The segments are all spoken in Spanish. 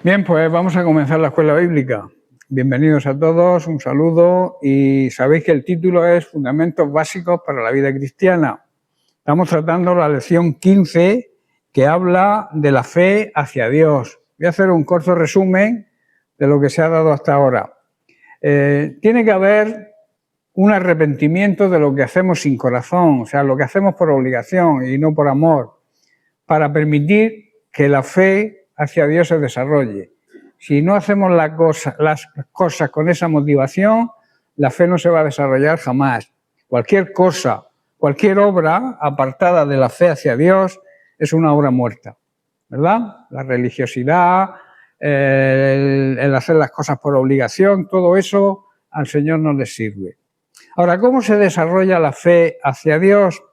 Bien, pues vamos a comenzar la escuela bíblica. Bienvenidos a todos, un saludo y sabéis que el título es Fundamentos básicos para la vida cristiana. Estamos tratando la lección 15 que habla de la fe hacia Dios. Voy a hacer un corto resumen de lo que se ha dado hasta ahora. Tiene que haber un arrepentimiento de lo que hacemos sin corazón, o sea, lo que hacemos por obligación y no por amor, para permitir que la fe hacia Dios se desarrolle. Si no hacemos las cosas con esa motivación, la fe no se va a desarrollar jamás. Cualquier cosa, cualquier obra apartada de la fe hacia Dios es una obra muerta, ¿verdad? La religiosidad, el hacer las cosas por obligación, todo eso al Señor no le sirve. Ahora, ¿cómo se desarrolla la fe hacia Dios?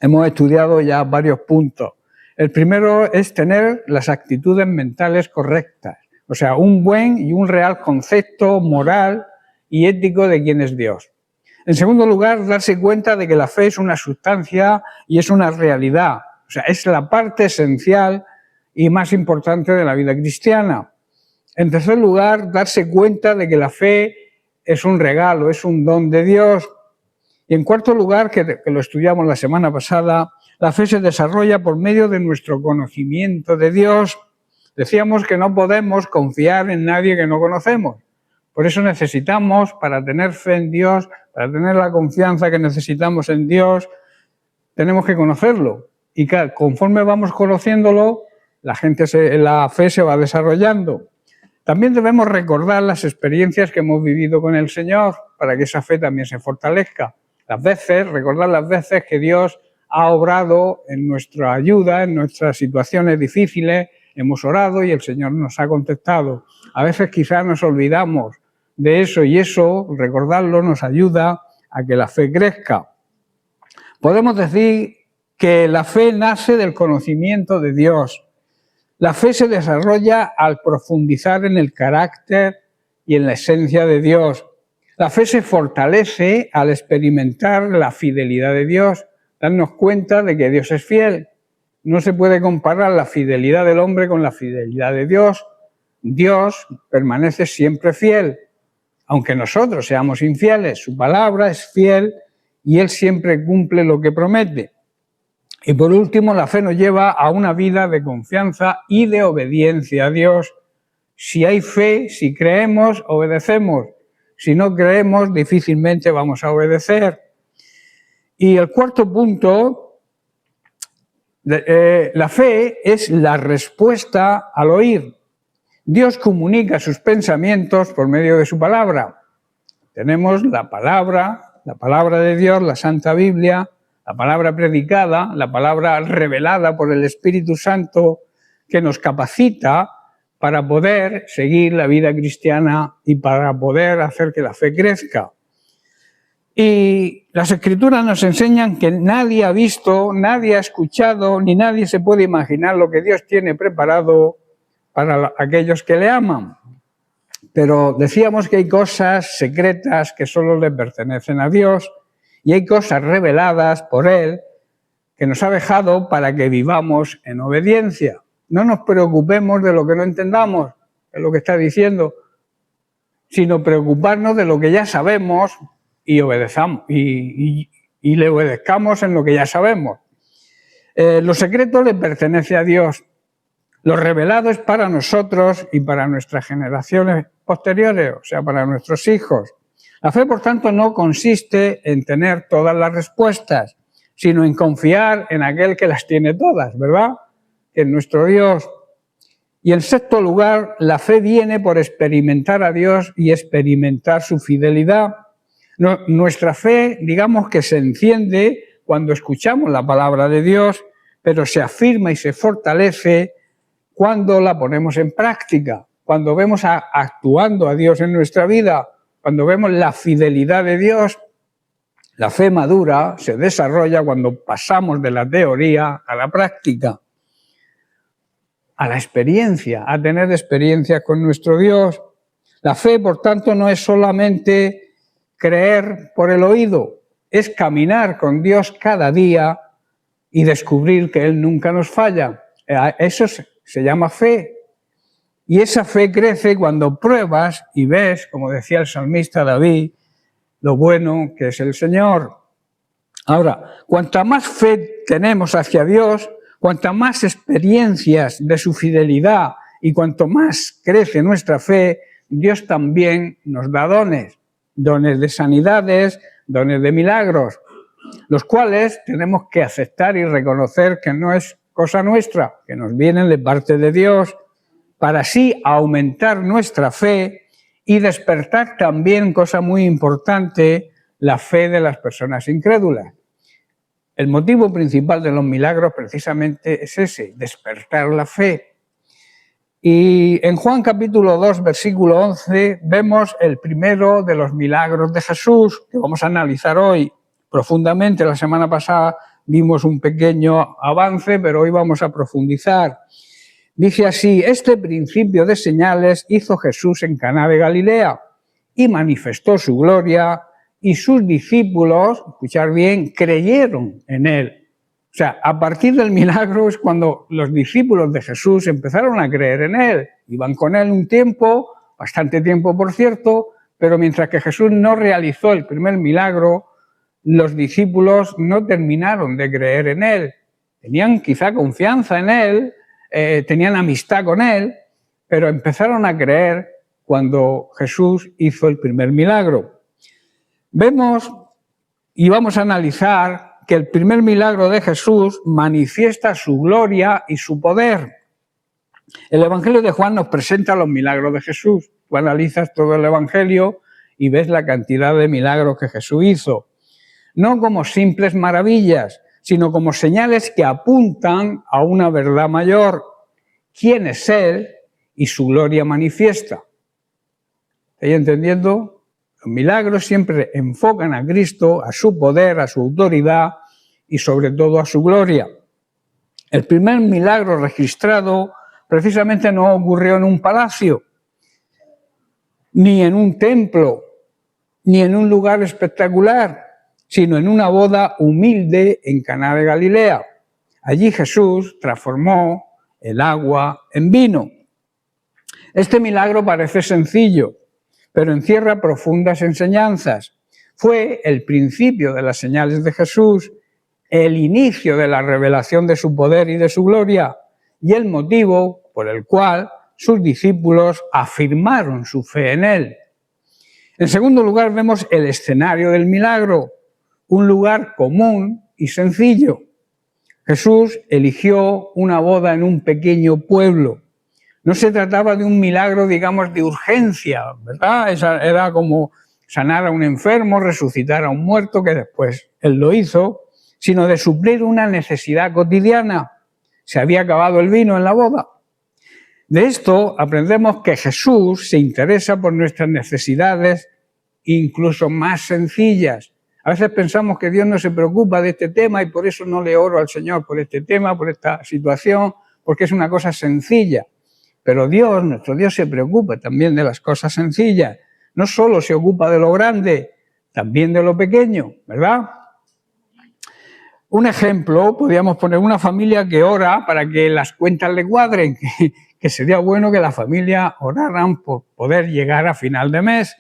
Hemos estudiado ya varios puntos. El primero es tener las actitudes mentales correctas, o sea, un buen y un real concepto moral y ético de quién es Dios. En segundo lugar, darse cuenta de que la fe es una sustancia y es una realidad, o sea, es la parte esencial y más importante de la vida cristiana. En tercer lugar, darse cuenta de que la fe es un regalo, es un don de Dios. Y en cuarto lugar, que lo estudiamos la semana pasada, la fe se desarrolla por medio de nuestro conocimiento de Dios. Decíamos que no podemos confiar en nadie que no conocemos. Por eso necesitamos, para tener fe en Dios, para tener la confianza que necesitamos en Dios, tenemos que conocerlo. Y conforme vamos conociéndolo, la fe se va desarrollando. También debemos recordar las experiencias que hemos vivido con el Señor para que esa fe también se fortalezca. Recordar las veces que Dios ha obrado en nuestra ayuda, en nuestras situaciones difíciles, hemos orado y el Señor nos ha contestado. A veces quizás nos olvidamos de eso y eso, recordarlo, nos ayuda a que la fe crezca. Podemos decir que la fe nace del conocimiento de Dios. La fe se desarrolla al profundizar en el carácter y en la esencia de Dios. La fe se fortalece al experimentar la fidelidad de Dios, darnos cuenta de que Dios es fiel. No se puede comparar la fidelidad del hombre con la fidelidad de Dios. Dios permanece siempre fiel, aunque nosotros seamos infieles. Su palabra es fiel y Él siempre cumple lo que promete. Y por último, la fe nos lleva a una vida de confianza y de obediencia a Dios. Si hay fe, si creemos, obedecemos. Si no creemos, difícilmente vamos a obedecer. Y el cuarto punto, la fe es la respuesta al oír. Dios comunica sus pensamientos por medio de su palabra. Tenemos la palabra de Dios, la Santa Biblia, la palabra predicada, la palabra revelada por el Espíritu Santo que nos capacita para poder seguir la vida cristiana y para poder hacer que la fe crezca. Y las Escrituras nos enseñan que nadie ha visto, nadie ha escuchado, ni nadie se puede imaginar lo que Dios tiene preparado para aquellos que le aman. Pero decíamos que hay cosas secretas que solo le pertenecen a Dios y hay cosas reveladas por Él que nos ha dejado para que vivamos en obediencia. No nos preocupemos de lo que no entendamos, es lo que está diciendo, sino preocuparnos de lo que ya sabemos y obedezcamos y le obedezcamos en lo que ya sabemos. Lo secreto le pertenece a Dios. Lo revelado es para nosotros y para nuestras generaciones posteriores, o sea, para nuestros hijos. La fe, por tanto, no consiste en tener todas las respuestas, sino en confiar en aquel que las tiene todas, ¿verdad? En nuestro Dios. Y en sexto lugar, la fe viene por experimentar a Dios y experimentar su fidelidad. Nuestra fe, digamos que se enciende cuando escuchamos la palabra de Dios, pero se afirma y se fortalece cuando la ponemos en práctica, cuando vemos actuando a Dios en nuestra vida, cuando vemos la fidelidad de Dios. La fe madura se desarrolla cuando pasamos de la teoría a la práctica, a la experiencia, a tener experiencia con nuestro Dios. La fe, por tanto, no es solamente creer por el oído, es caminar con Dios cada día y descubrir que Él nunca nos falla. Eso se llama fe. Y esa fe crece cuando pruebas y ves, como decía el salmista David, lo bueno que es el Señor. Ahora, cuanta más fe tenemos hacia Dios, cuantas más experiencias de su fidelidad y cuanto más crece nuestra fe, Dios también nos da dones, dones de sanidades, dones de milagros, los cuales tenemos que aceptar y reconocer que no es cosa nuestra, que nos vienen de parte de Dios, para así aumentar nuestra fe y despertar también, cosa muy importante, la fe de las personas incrédulas. El motivo principal de los milagros precisamente es ese, despertar la fe. Y en Juan capítulo 2, versículo 11, vemos el primero de los milagros de Jesús, que vamos a analizar hoy profundamente. La semana pasada vimos un pequeño avance, pero hoy vamos a profundizar. Dice así: este principio de señales hizo Jesús en Caná de Galilea y manifestó su gloria, y sus discípulos, escuchar bien, creyeron en él. O sea, a partir del milagro es cuando los discípulos de Jesús empezaron a creer en él. Iban con él un tiempo, bastante tiempo por cierto, pero mientras que Jesús no realizó el primer milagro, los discípulos no terminaron de creer en él. Tenían quizá confianza en él, tenían amistad con él, pero empezaron a creer cuando Jesús hizo el primer milagro. Vemos y vamos a analizar que el primer milagro de Jesús manifiesta su gloria y su poder. El Evangelio de Juan nos presenta los milagros de Jesús. Tú analizas todo el Evangelio y ves la cantidad de milagros que Jesús hizo. No como simples maravillas, sino como señales que apuntan a una verdad mayor. ¿Quién es Él y su gloria manifiesta? ¿Estáis entendiendo? Los milagros siempre enfocan a Cristo, a su poder, a su autoridad y sobre todo a su gloria. El primer milagro registrado precisamente no ocurrió en un palacio, ni en un templo, ni en un lugar espectacular, sino en una boda humilde en Caná de Galilea. Allí Jesús transformó el agua en vino. Este milagro parece sencillo, pero encierra profundas enseñanzas. Fue el principio de las señales de Jesús, el inicio de la revelación de su poder y de su gloria, y el motivo por el cual sus discípulos afirmaron su fe en él. En segundo lugar, vemos el escenario del milagro, un lugar común y sencillo. Jesús eligió una boda en un pequeño pueblo. No se trataba de un milagro, digamos, de urgencia, ¿verdad? Era como sanar a un enfermo, resucitar a un muerto, que después él lo hizo, sino de suplir una necesidad cotidiana. Se había acabado el vino en la boda. De esto aprendemos que Jesús se interesa por nuestras necesidades, incluso más sencillas. A veces pensamos que Dios no se preocupa de este tema y por eso no le oro al Señor por este tema, por esta situación, porque es una cosa sencilla. Pero Dios, nuestro Dios, se preocupa también de las cosas sencillas. No solo se ocupa de lo grande, también de lo pequeño, ¿verdad? Un ejemplo, podríamos poner una familia que ora para que las cuentas le cuadren, que sería bueno que la familia oraran por poder llegar a final de mes.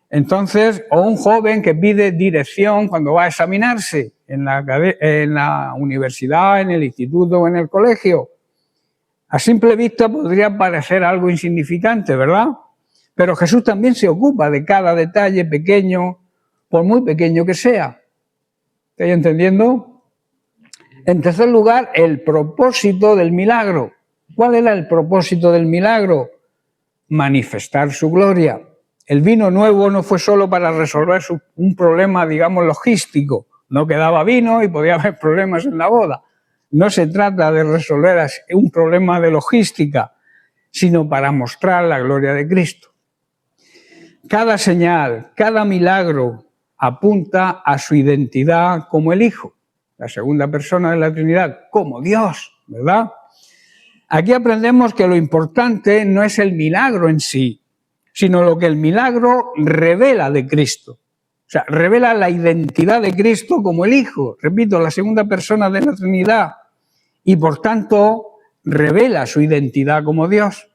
Entonces, o un joven que pide dirección cuando va a examinarse en la universidad, en el instituto o en el colegio. A simple vista podría parecer algo insignificante, ¿verdad? Pero Jesús también se ocupa de cada detalle pequeño, por muy pequeño que sea. ¿Estáis entendiendo? En tercer lugar, el propósito del milagro. ¿Cuál era el propósito del milagro? Manifestar su gloria. El vino nuevo no fue solo para resolver un problema, digamos, logístico. No quedaba vino y podía haber problemas en la boda. No se trata de resolver un problema de logística, sino para mostrar la gloria de Cristo. Cada señal, cada milagro apunta a su identidad como el Hijo, la segunda persona de la Trinidad, como Dios, ¿verdad? Aquí aprendemos que lo importante no es el milagro en sí, sino lo que el milagro revela de Cristo. O sea, revela la identidad de Cristo como el Hijo, repito, la segunda persona de la Trinidad, y por tanto revela su identidad como Dios.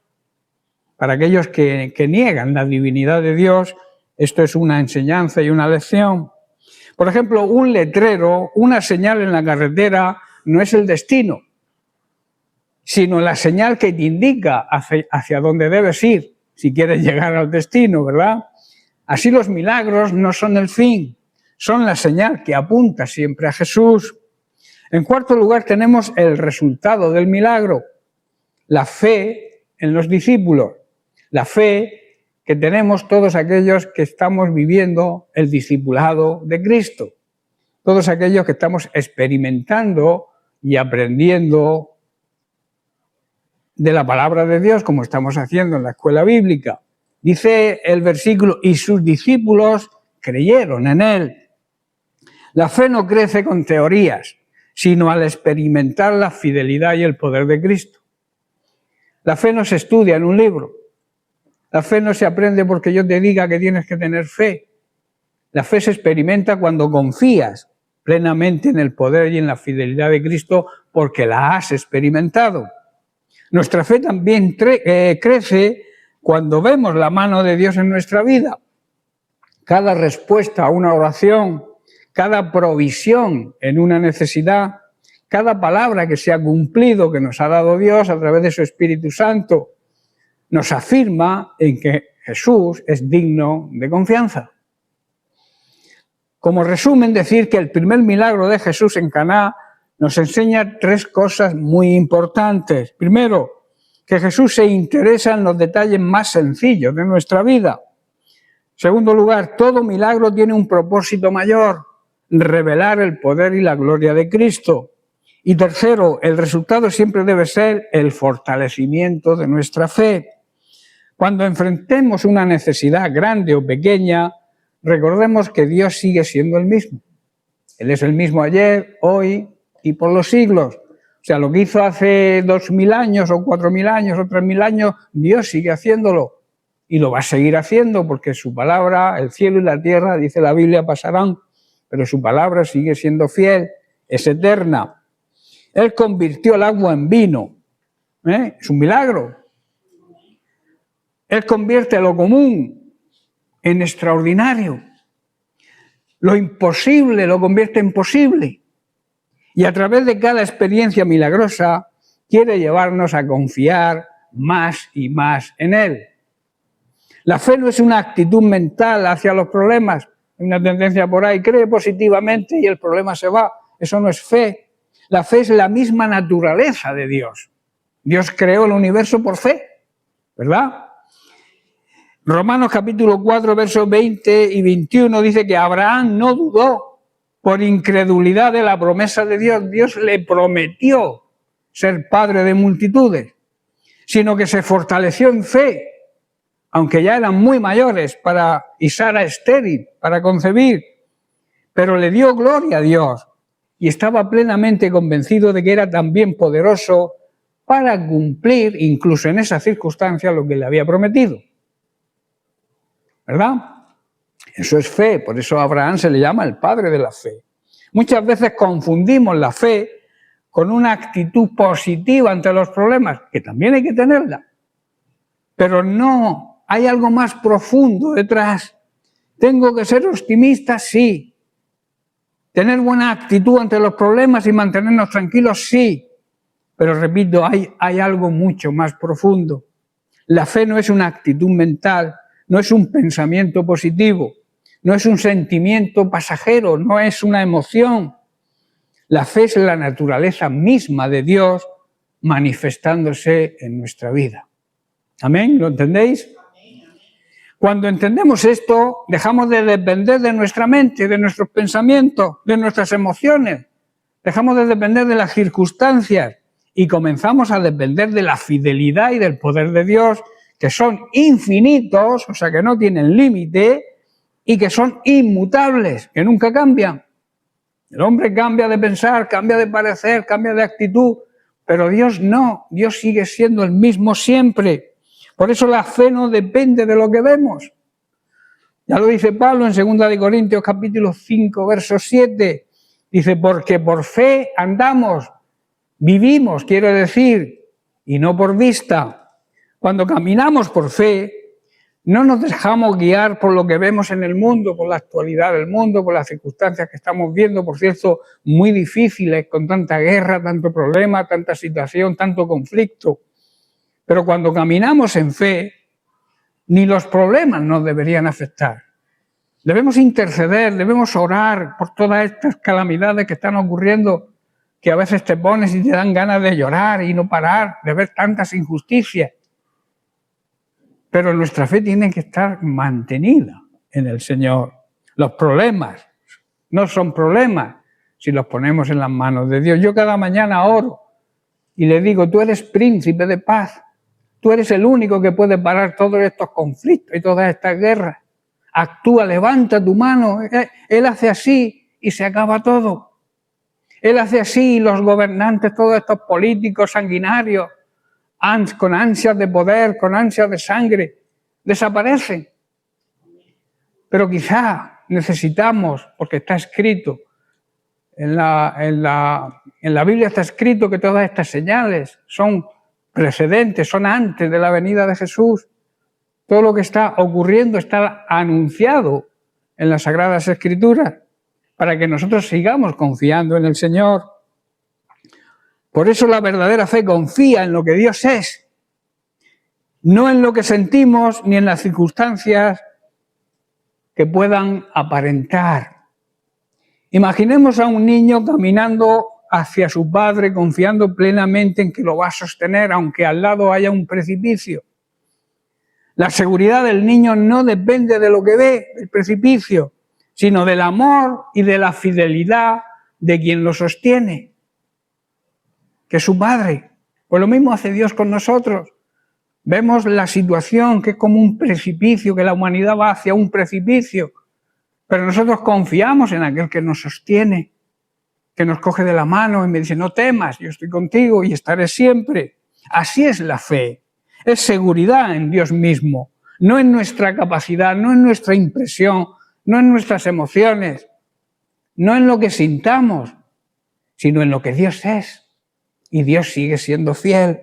Para aquellos que niegan la divinidad de Dios, esto es una enseñanza y una lección. Por ejemplo, un letrero, una señal en la carretera, no es el destino, sino la señal que te indica hacia dónde debes ir, si quieres llegar al destino, ¿verdad? Así los milagros no son el fin, son la señal que apunta siempre a Jesús. En cuarto lugar tenemos el resultado del milagro, la fe en los discípulos, la fe que tenemos todos aquellos que estamos viviendo el discipulado de Cristo, todos aquellos que estamos experimentando y aprendiendo de la palabra de Dios, como estamos haciendo en la escuela bíblica. Dice el versículo, y sus discípulos creyeron en él. La fe no crece con teorías, sino al experimentar la fidelidad y el poder de Cristo. La fe no se estudia en un libro. La fe no se aprende porque yo te diga que tienes que tener fe. La fe se experimenta cuando confías plenamente en el poder y en la fidelidad de Cristo porque la has experimentado. Nuestra fe también crece cuando vemos la mano de Dios en nuestra vida. Cada respuesta a una oración, cada provisión en una necesidad, cada palabra que se ha cumplido, que nos ha dado Dios a través de su Espíritu Santo, nos afirma en que Jesús es digno de confianza. Como resumen, decir que el primer milagro de Jesús en Caná nos enseña tres cosas muy importantes. Primero, que Jesús se interesa en los detalles más sencillos de nuestra vida. Segundo lugar, todo milagro tiene un propósito mayor, revelar el poder y la gloria de Cristo. Y tercero, el resultado siempre debe ser el fortalecimiento de nuestra fe. Cuando enfrentemos una necesidad grande o pequeña, recordemos que Dios sigue siendo el mismo. Él es el mismo ayer, hoy y por los siglos. O sea, lo que hizo hace 2000 años o 4000 años o 3000 años, Dios sigue haciéndolo y lo va a seguir haciendo porque su palabra, el cielo y la tierra, dice la Biblia, pasarán, pero su palabra sigue siendo fiel, es eterna. Él convirtió el agua en vino, es un milagro. Él convierte lo común en extraordinario. Lo imposible lo convierte en posible. Y a través de cada experiencia milagrosa quiere llevarnos a confiar más y más en Él. La fe no es una actitud mental hacia los problemas. Hay una tendencia por ahí, cree positivamente y el problema se va. Eso no es fe. La fe es la misma naturaleza de Dios. Dios creó el universo por fe, ¿verdad? Romanos capítulo 4, versos 20 y 21 dice que Abraham no dudó por incredulidad de la promesa de Dios. Dios le prometió ser padre de multitudes, sino que se fortaleció en fe, aunque ya eran muy mayores y Sara estéril para concebir, pero le dio gloria a Dios y estaba plenamente convencido de que era también poderoso para cumplir, incluso en esa circunstancia, lo que le había prometido. ¿Verdad? Eso es fe, por eso a Abraham se le llama el padre de la fe. Muchas veces confundimos la fe con una actitud positiva ante los problemas, que también hay que tenerla, pero no, hay algo más profundo detrás. ¿Tengo que ser optimista? Sí. ¿Tener buena actitud ante los problemas y mantenernos tranquilos? Sí. Pero repito, hay algo mucho más profundo. La fe no es una actitud mental, no es un pensamiento positivo, no es un sentimiento pasajero, no es una emoción. La fe es la naturaleza misma de Dios manifestándose en nuestra vida. ¿Amén? ¿Lo entendéis? Cuando entendemos esto, dejamos de depender de nuestra mente, de nuestros pensamientos, de nuestras emociones. Dejamos de depender de las circunstancias y comenzamos a depender de la fidelidad y del poder de Dios, que son infinitos, o sea, que no tienen límite y que son inmutables, que nunca cambian. El hombre cambia de pensar, cambia de parecer, cambia de actitud, pero Dios no, Dios sigue siendo el mismo siempre. Por eso la fe no depende de lo que vemos. Ya lo dice Pablo en 2 Corintios capítulo 5, verso 7. Dice, porque por fe andamos, vivimos, quiere decir, y no por vista. Cuando caminamos por fe, no nos dejamos guiar por lo que vemos en el mundo, por la actualidad del mundo, por las circunstancias que estamos viendo, por cierto, muy difíciles, con tanta guerra, tanto problema, tanta situación, tanto conflicto. Pero cuando caminamos en fe, ni los problemas nos deberían afectar. Debemos interceder, debemos orar por todas estas calamidades que están ocurriendo, que a veces te pones y te dan ganas de llorar y no parar, de ver tantas injusticias. Pero nuestra fe tiene que estar mantenida en el Señor. Los problemas no son problemas si los ponemos en las manos de Dios. Yo cada mañana oro y le digo, tú eres príncipe de paz. Tú eres el único que puede parar todos estos conflictos y todas estas guerras. Actúa, levanta tu mano. Él hace así y se acaba todo. Él hace así y los gobernantes, todos estos políticos sanguinarios, con ansias de poder, con ansias de sangre, desaparecen. Pero quizá necesitamos, porque está escrito, en la Biblia está escrito que todas estas señales son precedentes, son antes de la venida de Jesús. Todo lo que está ocurriendo está anunciado en las Sagradas Escrituras para que nosotros sigamos confiando en el Señor. Por eso la verdadera fe confía en lo que Dios es, no en lo que sentimos ni en las circunstancias que puedan aparentar. Imaginemos a un niño caminando hacia su padre confiando plenamente en que lo va a sostener, aunque al lado haya un precipicio. La seguridad del niño no depende de lo que ve, el precipicio, sino del amor y de la fidelidad de quien lo sostiene, que es su padre. Pues lo mismo hace Dios con nosotros. Vemos la situación que es como un precipicio, que la humanidad va hacia un precipicio, pero nosotros confiamos en aquel que nos sostiene, que nos coge de la mano y me dice, no temas, yo estoy contigo y estaré siempre. Así es la fe, es seguridad en Dios mismo, no en nuestra capacidad, no en nuestra impresión, no en nuestras emociones, no en lo que sintamos, sino en lo que Dios es. Y Dios sigue siendo fiel.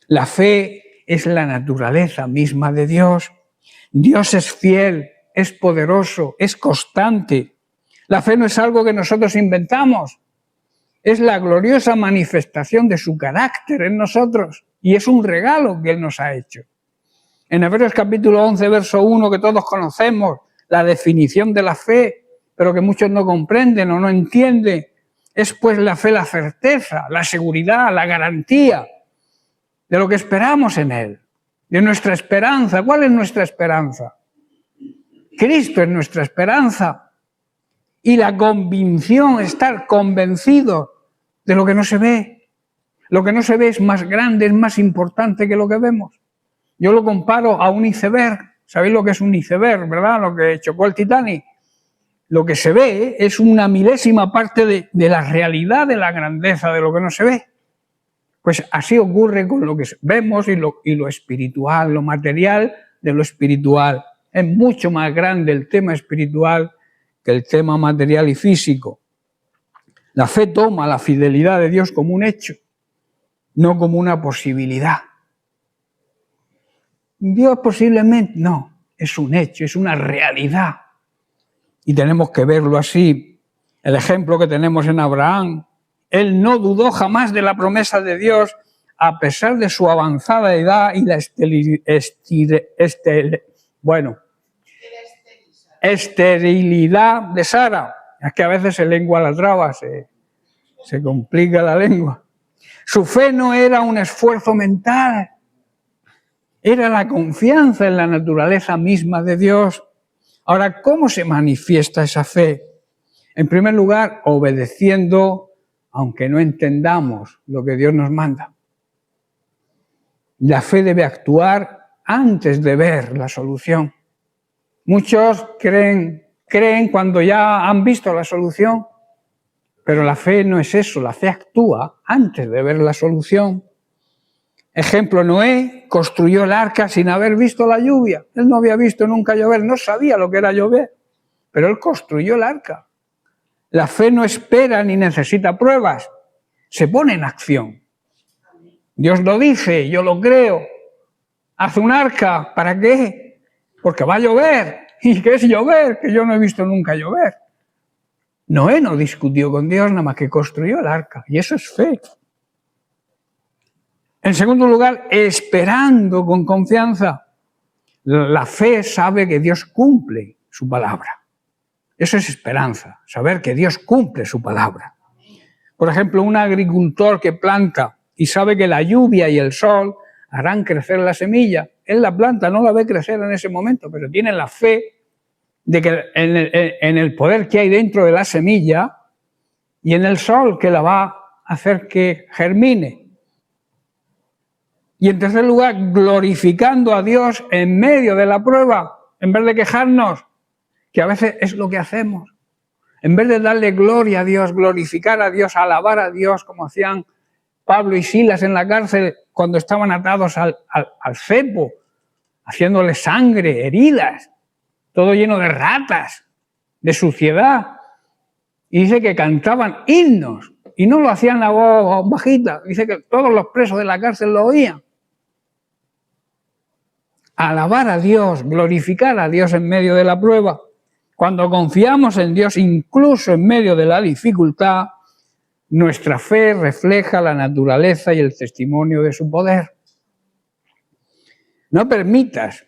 La fe es la naturaleza misma de Dios. Dios es fiel, es poderoso, es constante. La fe no es algo que nosotros inventamos, es la gloriosa manifestación de su carácter en nosotros y es un regalo que Él nos ha hecho. En Hebreos capítulo 11, verso 1, que todos conocemos, la definición de la fe, pero que muchos no comprenden o no entienden, es pues la fe la certeza, la seguridad, la garantía de lo que esperamos en Él, de nuestra esperanza. ¿Cuál es nuestra esperanza? Cristo es nuestra esperanza. Y la convicción, estar convencido de lo que no se ve. Lo que no se ve es más grande, es más importante que lo que vemos. Yo lo comparo a un iceberg. ¿Sabéis lo que es un iceberg, verdad? Lo que chocó el Titanic. Lo que se ve es una milésima parte de la realidad de la grandeza de lo que no se ve. Pues así ocurre con lo que vemos y lo espiritual, lo material de lo espiritual. Es mucho más grande el tema espiritual que el tema material y físico. La fe toma la fidelidad de Dios como un hecho, no como una posibilidad. Dios posiblemente no, es un hecho, es una realidad. Y tenemos que verlo así. El ejemplo que tenemos en Abraham, él no dudó jamás de la promesa de Dios a pesar de su avanzada edad y la esterilidad de Sara. Es que a veces se lengua la traba, se complica la lengua. Su fe no era un esfuerzo mental, era la confianza en la naturaleza misma de Dios. Ahora, ¿cómo se manifiesta esa fe? En primer lugar, obedeciendo, aunque no entendamos lo que Dios nos manda. La fe debe actuar antes de ver la solución. Muchos creen cuando ya han visto la solución, pero la fe no es eso, la fe actúa antes de ver la solución. Ejemplo, Noé construyó el arca sin haber visto la lluvia. Él no había visto nunca llover, no sabía lo que era llover, pero él construyó el arca. La fe no espera ni necesita pruebas, se pone en acción. Dios lo dice, yo lo creo. haz un arca. ¿Para qué? Porque va a llover. ¿Y qué es llover? Que yo no he visto nunca llover. Noé no discutió con Dios, nada más que construyó el arca. Y eso es fe. En segundo lugar, esperando con confianza. La fe sabe que Dios cumple su palabra. Eso es esperanza, saber que Dios cumple su palabra. Por ejemplo, un agricultor que planta y sabe que la lluvia y el sol harán crecer la semilla. Él la planta, no la ve crecer en ese momento, pero tiene la fe de que en el poder que hay dentro de la semilla y en el sol que la va a hacer que germine. Y en tercer lugar, glorificando a Dios en medio de la prueba, en vez de quejarnos, que a veces es lo que hacemos. En vez de darle gloria a Dios, glorificar a Dios, alabar a Dios, como hacían Pablo y Silas en la cárcel cuando estaban atados al cepo, haciéndole sangre, heridas, todo lleno de ratas, de suciedad. Y dice que cantaban himnos, y no lo hacían a voz bajita, dice que todos los presos de la cárcel lo oían. Alabar a Dios, glorificar a Dios en medio de la prueba. Cuando confiamos en Dios, incluso en medio de la dificultad, nuestra fe refleja la naturaleza y el testimonio de su poder. No permitas,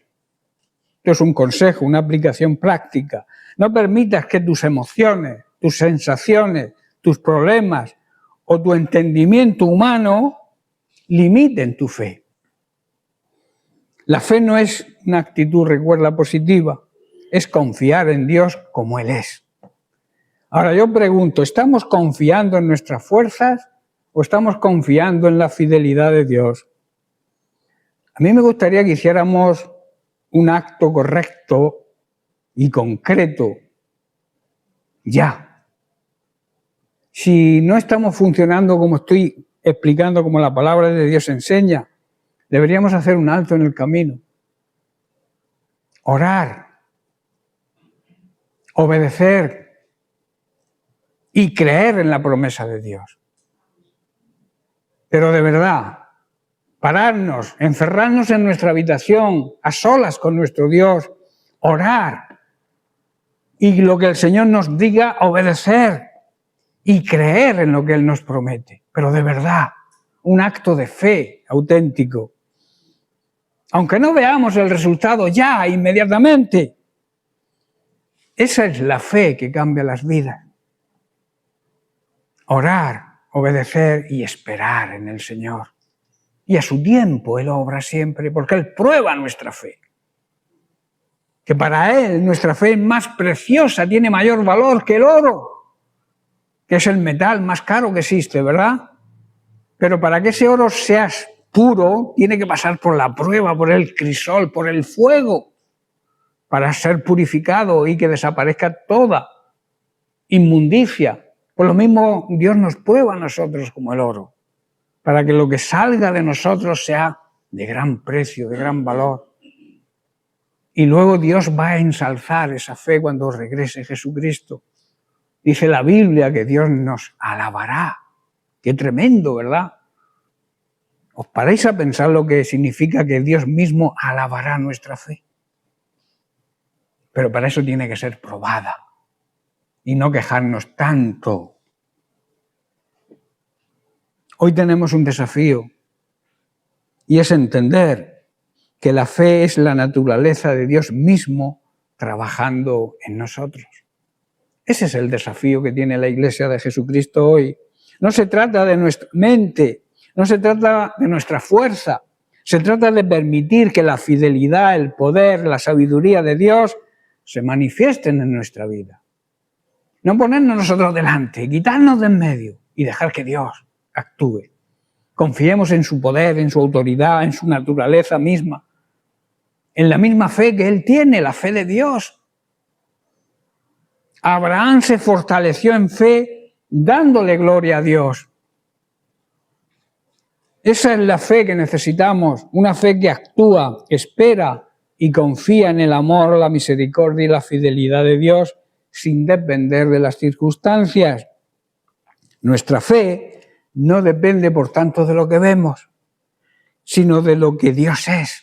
esto es un consejo, una aplicación práctica, no permitas que tus emociones, tus sensaciones, tus problemas o tu entendimiento humano limiten tu fe. La fe no es una actitud, recuerda, positiva, es confiar en Dios como Él es. Ahora yo pregunto, ¿estamos confiando en nuestras fuerzas o estamos confiando en la fidelidad de Dios? A mí me gustaría que hiciéramos un acto correcto y concreto ya. Si no estamos funcionando como estoy explicando, como la palabra de Dios enseña, deberíamos hacer un alto en el camino. Orar, obedecer y creer en la promesa de Dios. Pero de verdad, pararnos, encerrarnos en nuestra habitación, a solas con nuestro Dios, orar y lo que el Señor nos diga, obedecer y creer en lo que Él nos promete. Pero de verdad, un acto de fe auténtico. Aunque no veamos el resultado ya, inmediatamente, esa es la fe que cambia las vidas. Orar, obedecer y esperar en el Señor. Y a su tiempo Él obra siempre, porque Él prueba nuestra fe. Que para Él nuestra fe es más preciosa, tiene mayor valor que el oro, que es el metal más caro que existe, ¿verdad? Pero para que ese oro sea puro, tiene que pasar por la prueba, por el crisol, por el fuego, para ser purificado y que desaparezca toda inmundicia. Por lo mismo, Dios nos prueba a nosotros como el oro, para que lo que salga de nosotros sea de gran precio, de gran valor. Y luego Dios va a ensalzar esa fe cuando regrese Jesucristo. Dice la Biblia que Dios nos alabará. Qué tremendo, ¿verdad? ¿Os paráis a pensar lo que significa que Dios mismo alabará nuestra fe? Pero para eso tiene que ser probada y no quejarnos tanto. Hoy tenemos un desafío y es entender que la fe es la naturaleza de Dios mismo trabajando en nosotros. Ese es el desafío que tiene la Iglesia de Jesucristo hoy. No se trata de nuestra mente, no se trata de nuestra fuerza, se trata de permitir que la fidelidad, el poder, la sabiduría de Dios se manifiesten en nuestra vida. No ponernos nosotros delante, quitarnos de en medio y dejar que Dios actúe. Confiemos en su poder, en su autoridad, en su naturaleza misma, en la misma fe que Él tiene, la fe de Dios. Abraham se fortaleció en fe dándole gloria a Dios. Esa es la fe que necesitamos, una fe que actúa, espera y confía en el amor, la misericordia y la fidelidad de Dios sin depender de las circunstancias. Nuestra fe no depende, por tanto, de lo que vemos, sino de lo que Dios es.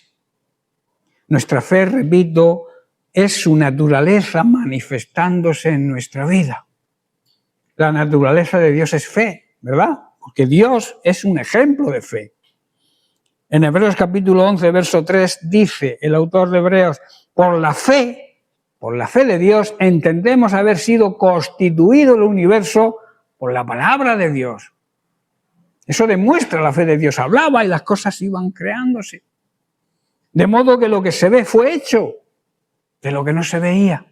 Nuestra fe, repito, es su naturaleza manifestándose en nuestra vida. La naturaleza de Dios es fe, ¿verdad? Porque Dios es un ejemplo de fe. En Hebreos capítulo 11, verso 3, dice el autor de Hebreos, por la fe de Dios, entendemos haber sido constituido el universo por la palabra de Dios. Eso demuestra la fe de Dios. Hablaba y las cosas iban creándose. De modo que lo que se ve fue hecho de lo que no se veía.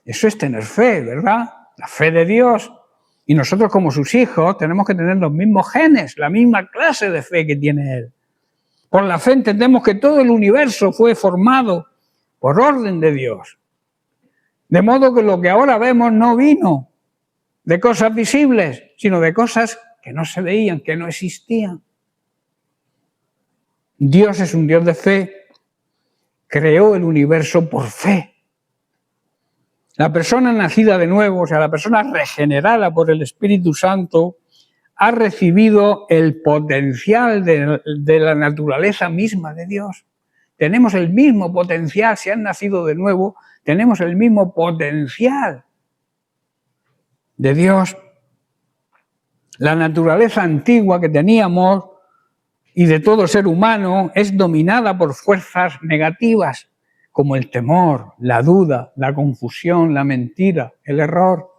Eso es tener fe, ¿verdad? La fe de Dios. Y nosotros como sus hijos tenemos que tener los mismos genes, la misma clase de fe que tiene Él. Por la fe entendemos que todo el universo fue formado por orden de Dios. De modo que lo que ahora vemos no vino de cosas visibles, sino de cosas que no se veían, que no existían. Dios es un Dios de fe. Creó el universo por fe. La persona nacida de nuevo, o sea, la persona regenerada por el Espíritu Santo, ha recibido el potencial de la naturaleza misma de Dios. Tenemos el mismo potencial, si han nacido de nuevo, tenemos el mismo potencial de Dios. La naturaleza antigua que teníamos y de todo ser humano es dominada por fuerzas negativas, como el temor, la duda, la confusión, la mentira, el error.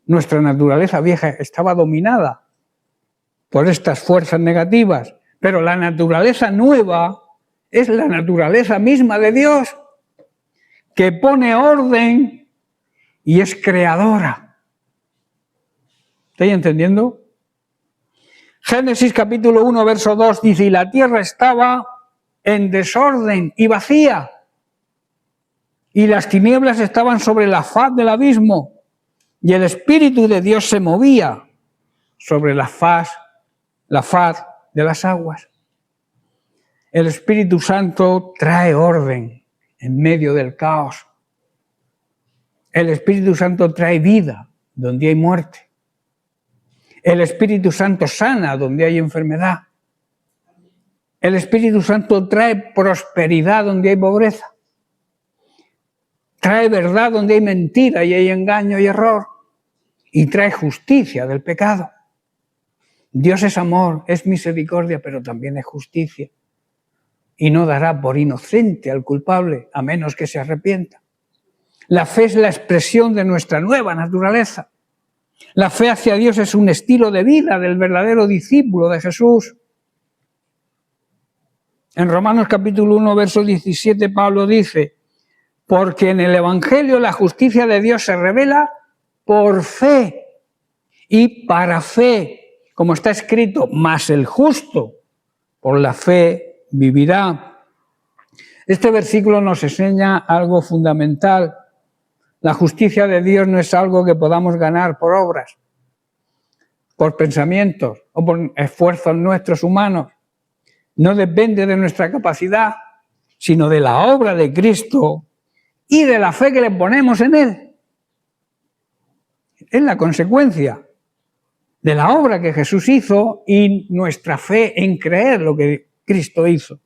Nuestra naturaleza vieja estaba dominada por estas fuerzas negativas, pero la naturaleza nueva es la naturaleza misma de Dios, que pone orden y es creadora. ¿Estáis entendiendo? Génesis capítulo 1, verso 2 dice, y la tierra estaba en desorden y vacía, y las tinieblas estaban sobre la faz del abismo, y el Espíritu de Dios se movía sobre la faz de las aguas. El Espíritu Santo trae orden en medio del caos. El Espíritu Santo trae vida donde hay muerte. El Espíritu Santo sana donde hay enfermedad. El Espíritu Santo trae prosperidad donde hay pobreza. Trae verdad donde hay mentira y hay engaño y error. Y trae justicia del pecado. Dios es amor, es misericordia, pero también es justicia. Y no dará por inocente al culpable, a menos que se arrepienta. La fe es la expresión de nuestra nueva naturaleza. La fe hacia Dios es un estilo de vida del verdadero discípulo de Jesús. En Romanos capítulo 1, verso 17, Pablo dice, porque en el Evangelio la justicia de Dios se revela por fe y para fe, como está escrito, mas el justo por la fe vivirá. Este versículo nos enseña algo fundamental. La justicia de Dios no es algo que podamos ganar por obras, por pensamientos o por esfuerzos nuestros humanos. No depende de nuestra capacidad, sino de la obra de Cristo y de la fe que le ponemos en Él. Es la consecuencia de la obra que Jesús hizo y nuestra fe en creer lo que Cristo hizo.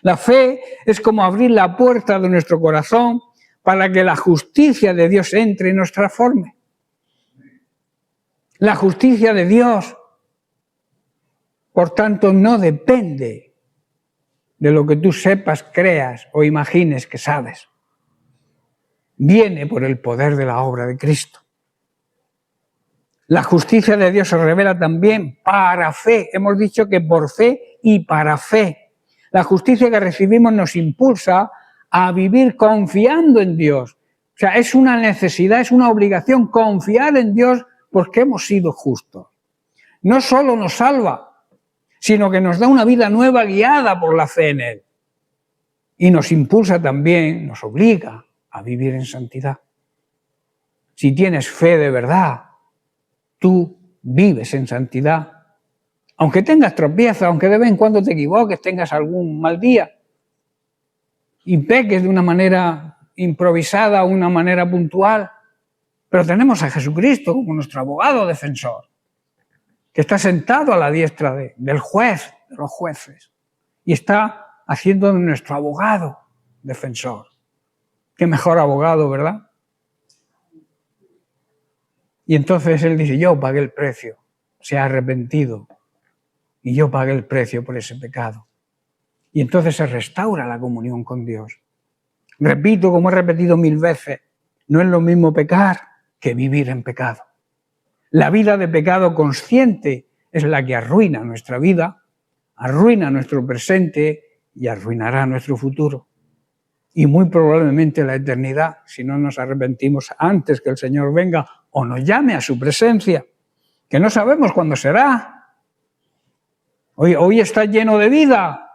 La fe es como abrir la puerta de nuestro corazón para que la justicia de Dios entre y nos transforme. La justicia de Dios, por tanto, no depende de lo que tú sepas, creas o imagines que sabes. Viene por el poder de la obra de Cristo. La justicia de Dios se revela también para fe. Hemos dicho que por fe y para fe. La justicia que recibimos nos impulsa a vivir confiando en Dios. O sea, es una necesidad, es una obligación confiar en Dios porque hemos sido justos. No solo nos salva, sino que nos da una vida nueva guiada por la fe en Él. Y nos impulsa también, nos obliga a vivir en santidad. Si tienes fe de verdad, tú vives en santidad. Aunque tengas tropiezos, aunque de vez en cuando te equivoques, tengas algún mal día y peques de una manera improvisada, una manera puntual, pero tenemos a Jesucristo como nuestro abogado defensor, que está sentado a la diestra del juez, de los jueces, y está haciendo de nuestro abogado defensor. Qué mejor abogado, ¿verdad? Y entonces él dice, yo pagué el precio, se ha arrepentido y yo pagué el precio por ese pecado. Y entonces se restaura la comunión con Dios. Repito, como he repetido 1000 veces, no es lo mismo pecar que vivir en pecado. La vida de pecado consciente es la que arruina nuestra vida, arruina nuestro presente y arruinará nuestro futuro. Y muy probablemente la eternidad, si no nos arrepentimos antes que el Señor venga o nos llame a su presencia, que no sabemos cuándo será. Hoy estás lleno de vida.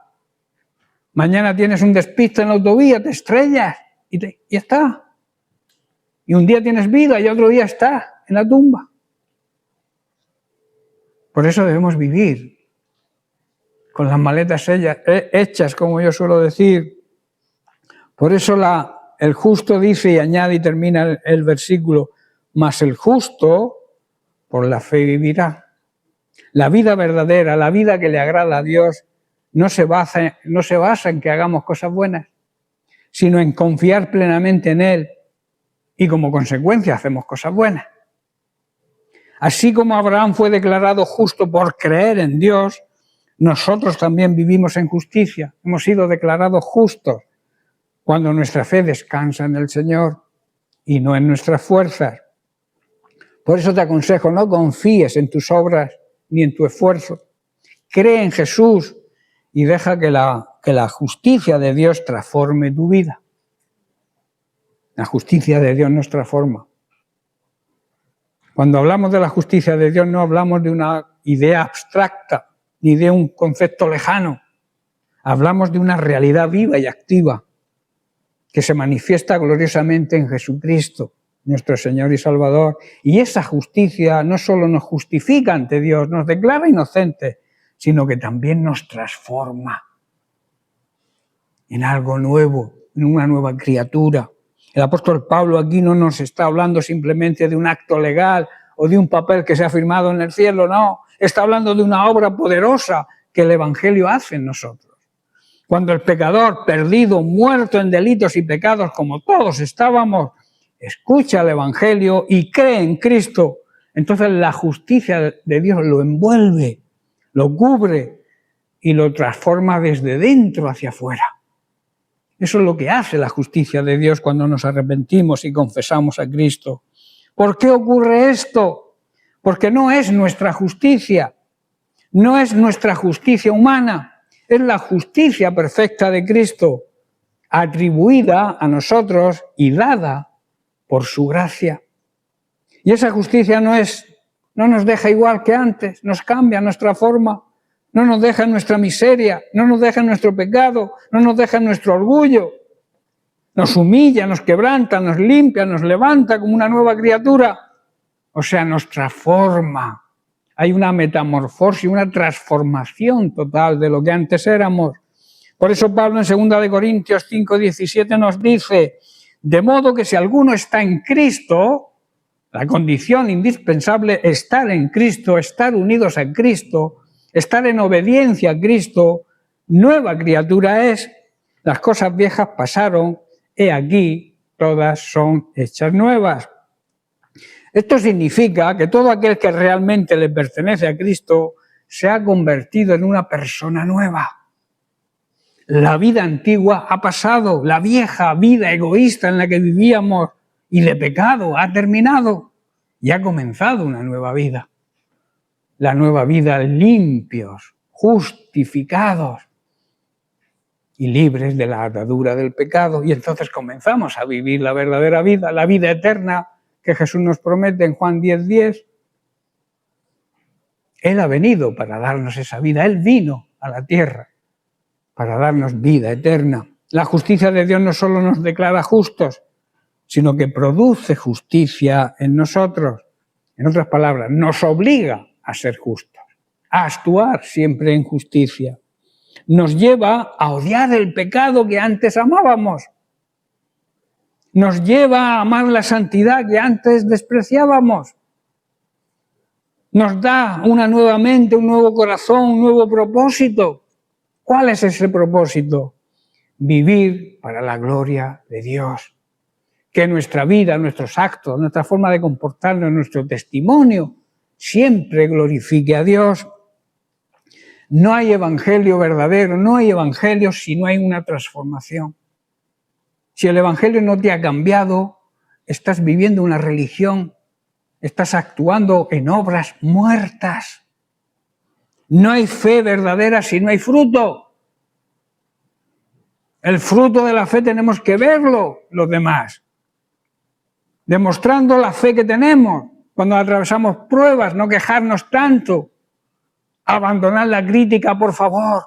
Mañana tienes un despiste en la autovía, te estrellas y ya está. Y un día tienes vida y otro día estás en la tumba. Por eso debemos vivir con las maletas hechas, como yo suelo decir. Por eso el justo dice y añade y termina el versículo, mas el justo por la fe vivirá. La vida verdadera, la vida que le agrada a Dios, no se basa en que hagamos cosas buenas, sino en confiar plenamente en Él y como consecuencia hacemos cosas buenas. Así como Abraham fue declarado justo por creer en Dios, nosotros también vivimos en justicia. Hemos sido declarados justos cuando nuestra fe descansa en el Señor y no en nuestras fuerzas. Por eso te aconsejo, no confíes en tus obras ni en tu esfuerzo. Cree en Jesús y deja que la justicia de Dios transforme tu vida. La justicia de Dios nos transforma. Cuando hablamos de la justicia de Dios no hablamos de una idea abstracta ni de un concepto lejano. Hablamos de una realidad viva y activa que se manifiesta gloriosamente en Jesucristo, nuestro Señor y Salvador. Y esa justicia no solo nos justifica ante Dios, nos declara inocentes, sino que también nos transforma en algo nuevo, en una nueva criatura. El apóstol Pablo aquí no nos está hablando simplemente de un acto legal o de un papel que se ha firmado en el cielo, no. Está hablando de una obra poderosa que el Evangelio hace en nosotros. Cuando el pecador, perdido, muerto en delitos y pecados como todos estábamos, escucha el Evangelio y cree en Cristo, entonces la justicia de Dios lo envuelve, lo cubre y lo transforma desde dentro hacia afuera. Eso es lo que hace la justicia de Dios cuando nos arrepentimos y confesamos a Cristo. ¿Por qué ocurre esto? Porque no es nuestra justicia, no es nuestra justicia humana, es la justicia perfecta de Cristo, atribuida a nosotros y dada por su gracia. Y esa justicia no nos deja igual que antes, nos cambia nuestra forma, no nos deja en nuestra miseria, no nos deja en nuestro pecado, no nos deja en nuestro orgullo. Nos humilla, nos quebranta, nos limpia, nos levanta como una nueva criatura. O sea, nos transforma. Hay una metamorfosis, una transformación total de lo que antes éramos. Por eso Pablo en 2 Corintios 5:17 nos dice, de modo que si alguno está en Cristo, la condición indispensable es estar en Cristo, estar unidos a Cristo, estar en obediencia a Cristo, nueva criatura es, las cosas viejas pasaron, he aquí, todas son hechas nuevas. Esto significa que todo aquel que realmente le pertenece a Cristo se ha convertido en una persona nueva. La vida antigua ha pasado, la vieja vida egoísta en la que vivíamos y de pecado ha terminado y ha comenzado una nueva vida. La nueva vida limpios, justificados y libres de la atadura del pecado. Y entonces comenzamos a vivir la verdadera vida, la vida eterna que Jesús nos promete en Juan 10:10. Él ha venido para darnos esa vida, Él vino a la tierra para darnos vida eterna. La justicia de Dios no solo nos declara justos, sino que produce justicia en nosotros. En otras palabras, nos obliga a ser justos, a actuar siempre en justicia. Nos lleva a odiar el pecado que antes amábamos. Nos lleva a amar la santidad que antes despreciábamos. Nos da una nueva mente, un nuevo corazón, un nuevo propósito. ¿Cuál es ese propósito? Vivir para la gloria de Dios. Que nuestra vida, nuestros actos, nuestra forma de comportarnos, nuestro testimonio, siempre glorifique a Dios. No hay evangelio verdadero, no hay evangelio si no hay una transformación. Si el evangelio no te ha cambiado, estás viviendo una religión, estás actuando en obras muertas. No hay fe verdadera si no hay fruto. El fruto de la fe tenemos que verlo los demás, demostrando la fe que tenemos cuando atravesamos pruebas, no quejarnos tanto, abandonar la crítica, por favor.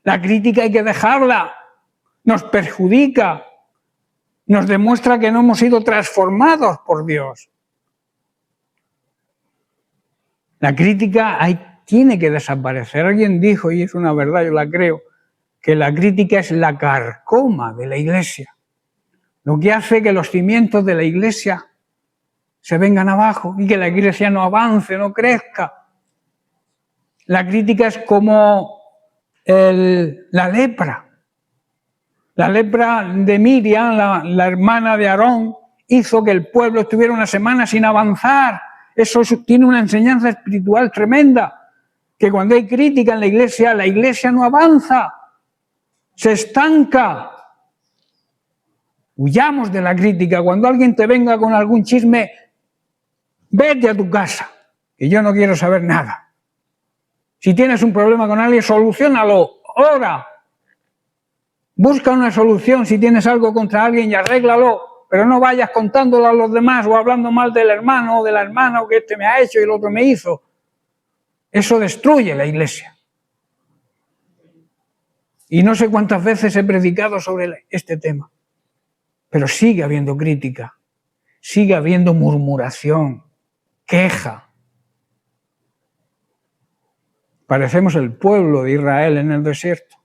La crítica hay que dejarla, nos perjudica, nos demuestra que no hemos sido transformados por Dios. La crítica tiene que desaparecer. Alguien dijo, y es una verdad, yo la creo, que la crítica es la carcoma de la Iglesia. Lo que hace que los cimientos de la Iglesia se vengan abajo y que la Iglesia no avance, no crezca. La crítica es como la lepra. La lepra de Miriam, la hermana de Aarón, hizo que el pueblo estuviera una semana sin avanzar. Eso tiene una enseñanza espiritual tremenda, que cuando hay crítica en la Iglesia no avanza, se estanca. Huyamos de la crítica. Cuando alguien te venga con algún chisme, vete a tu casa, que yo no quiero saber nada. Si tienes un problema con alguien, soluciónalo, ora. Busca una solución si tienes algo contra alguien y arréglalo, pero no vayas contándolo a los demás o hablando mal del hermano o de la hermana o que este me ha hecho y el otro me hizo. Eso destruye la Iglesia. Y no sé cuántas veces he predicado sobre este tema, pero sigue habiendo crítica, sigue habiendo murmuración, queja. Parecemos el pueblo de Israel en el desierto.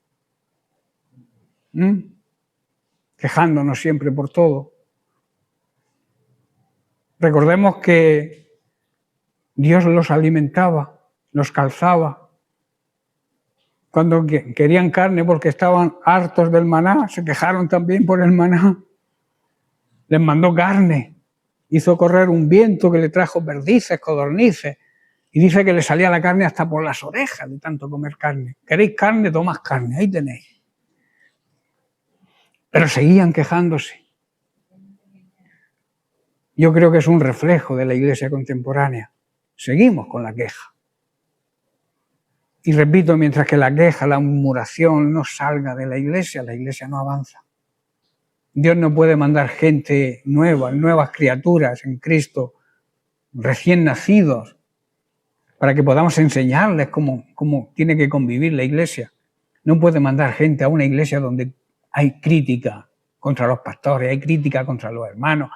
Quejándonos siempre por todo. Recordemos que Dios los alimentaba, los calzaba. Cuando querían carne porque estaban hartos del maná, se quejaron también por el maná. Les mandó carne, hizo correr un viento que le trajo perdices, codornices, y dice que le salía la carne hasta por las orejas de tanto comer carne. ¿Queréis carne? Tomad carne, ahí tenéis. Pero seguían quejándose. Yo creo que es un reflejo de la Iglesia contemporánea. Seguimos con la queja. Y repito, mientras que la queja, la murmuración no salga de la Iglesia no avanza. Dios no puede mandar gente nueva, nuevas criaturas en Cristo, recién nacidos, para que podamos enseñarles cómo tiene que convivir la Iglesia. No puede mandar gente a una Iglesia donde hay crítica contra los pastores, hay crítica contra los hermanos.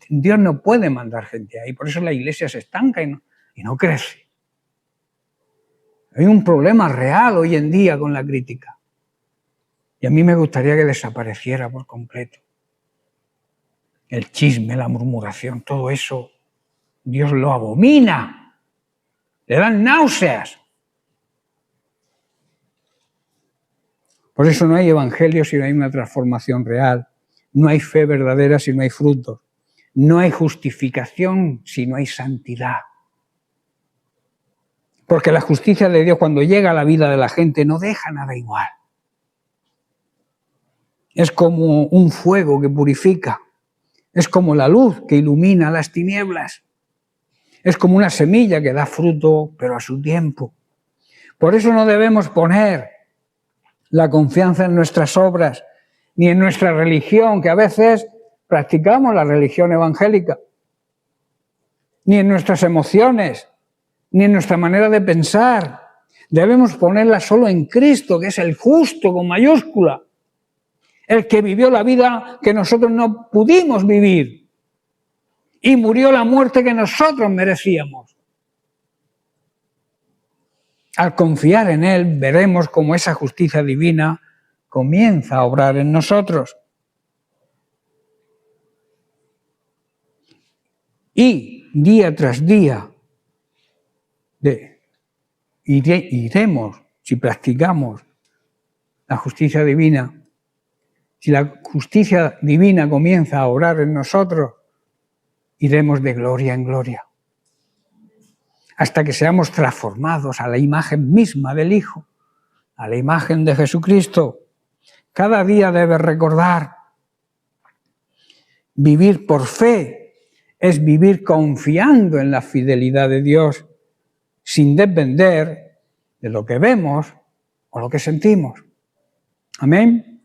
Dios no puede mandar gente ahí, por eso la Iglesia se estanca y no crece. Hay un problema real hoy en día con la crítica. Y a mí me gustaría que desapareciera por completo. El chisme, la murmuración, todo eso, Dios lo abomina. Le dan náuseas. Por eso no hay evangelio si no hay una transformación real. No hay fe verdadera si no hay frutos. No hay justificación si no hay santidad. Porque la justicia de Dios, cuando llega a la vida de la gente, no deja nada igual. Es como un fuego que purifica. Es como la luz que ilumina las tinieblas. Es como una semilla que da fruto, pero a su tiempo. Por eso no debemos poner la confianza en nuestras obras, ni en nuestra religión, que a veces practicamos la religión evangélica, ni en nuestras emociones, ni en nuestra manera de pensar. Debemos ponerla solo en Cristo, que es el justo con mayúscula, el que vivió la vida que nosotros no pudimos vivir y murió la muerte que nosotros merecíamos. Al confiar en Él, veremos cómo esa justicia divina comienza a obrar en nosotros. Y día tras día iremos, si practicamos la justicia divina. Si la justicia divina comienza a obrar en nosotros, iremos de gloria en gloria, hasta que seamos transformados a la imagen misma del Hijo, a la imagen de Jesucristo. Cada día debes recordar, vivir por fe es vivir confiando en la fidelidad de Dios, sin depender de lo que vemos o lo que sentimos. Amén.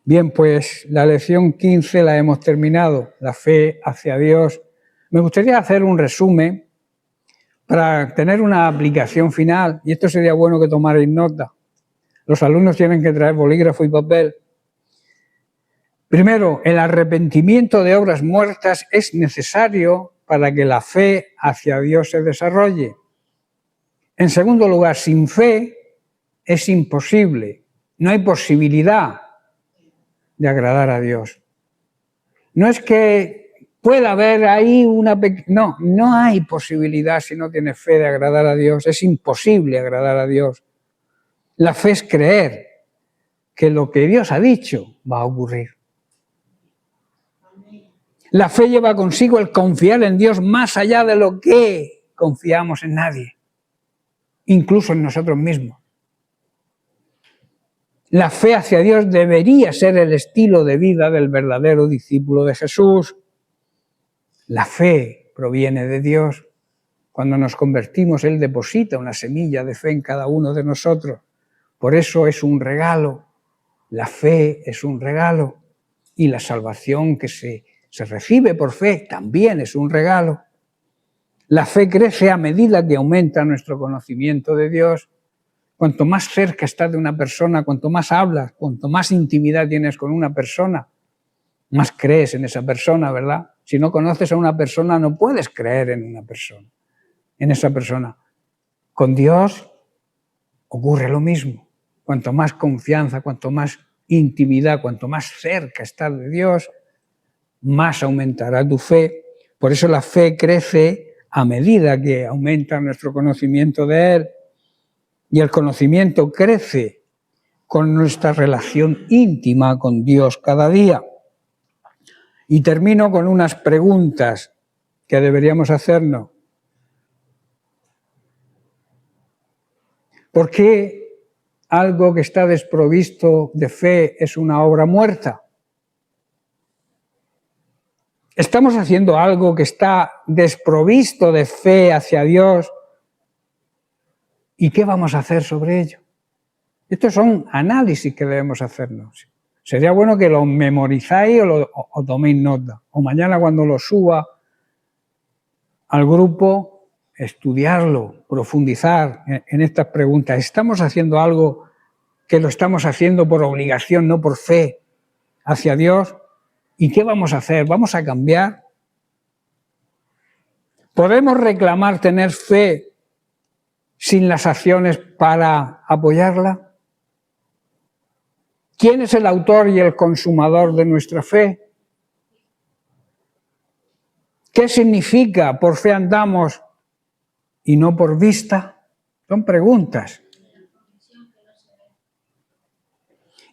Bien, pues la lección 15 la hemos terminado, la fe hacia Dios. Me gustaría hacer un resumen para tener una aplicación final, y esto sería bueno que tomarais nota. Los alumnos tienen que traer bolígrafo y papel. Primero, el arrepentimiento de obras muertas es necesario para que la fe hacia Dios se desarrolle. En segundo lugar, sin fe es imposible, no hay posibilidad de agradar a Dios. No es que pueda haber ahí no hay posibilidad si no tienes fe de agradar a Dios, es imposible agradar a Dios. La fe es creer que lo que Dios ha dicho va a ocurrir. La fe lleva consigo el confiar en Dios más allá de lo que confiamos en nadie, incluso en nosotros mismos. La fe hacia Dios debería ser el estilo de vida del verdadero discípulo de Jesús. La fe proviene de Dios. Cuando nos convertimos, Él deposita una semilla de fe en cada uno de nosotros. Por eso es un regalo. La fe es un regalo. Y la salvación que se recibe por fe también es un regalo. La fe crece a medida que aumenta nuestro conocimiento de Dios. Cuanto más cerca estás de una persona, cuanto más hablas, cuanto más intimidad tienes con una persona, más crees en esa persona, ¿verdad? Si no conoces a una persona, no puedes creer en una persona, en esa persona. Con Dios ocurre lo mismo. Cuanto más confianza, cuanto más intimidad, cuanto más cerca estás de Dios, más aumentará tu fe. Por eso la fe crece a medida que aumenta nuestro conocimiento de Él. Y el conocimiento crece con nuestra relación íntima con Dios cada día. Y termino con unas preguntas que deberíamos hacernos. ¿Por qué algo que está desprovisto de fe es una obra muerta? ¿Estamos haciendo algo que está desprovisto de fe hacia Dios? ¿Y qué vamos a hacer sobre ello? Estos son análisis que debemos hacernos. Sería bueno que lo memorizáis o toméis nota. O mañana cuando lo suba al grupo, estudiarlo, profundizar en estas preguntas. ¿Estamos haciendo algo que lo estamos haciendo por obligación, no por fe, hacia Dios? ¿Y qué vamos a hacer? ¿Vamos a cambiar? ¿Podemos reclamar tener fe sin las acciones para apoyarla? ¿Quién es el autor y el consumador de nuestra fe? ¿Qué significa por fe andamos y no por vista? Son preguntas.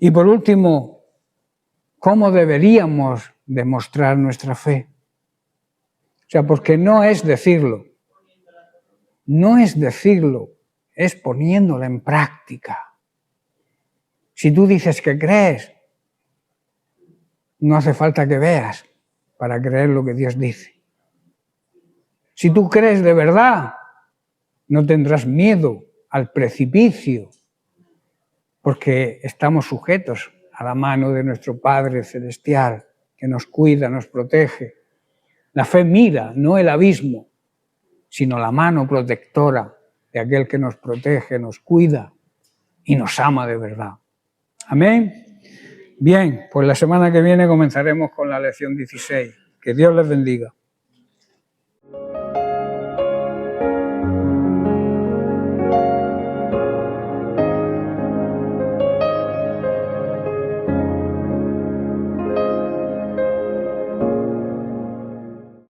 Y por último, ¿cómo deberíamos demostrar nuestra fe? O sea, porque no es decirlo, es poniéndola en práctica. Si tú dices que crees, no hace falta que veas para creer lo que Dios dice. Si tú crees de verdad, no tendrás miedo al precipicio, porque estamos sujetos a la mano de nuestro Padre Celestial, que nos cuida, nos protege. La fe mira, no el abismo, sino la mano protectora de aquel que nos protege, nos cuida y nos ama de verdad. Amén. Bien, pues la semana que viene comenzaremos con la lección 16. Que Dios les bendiga.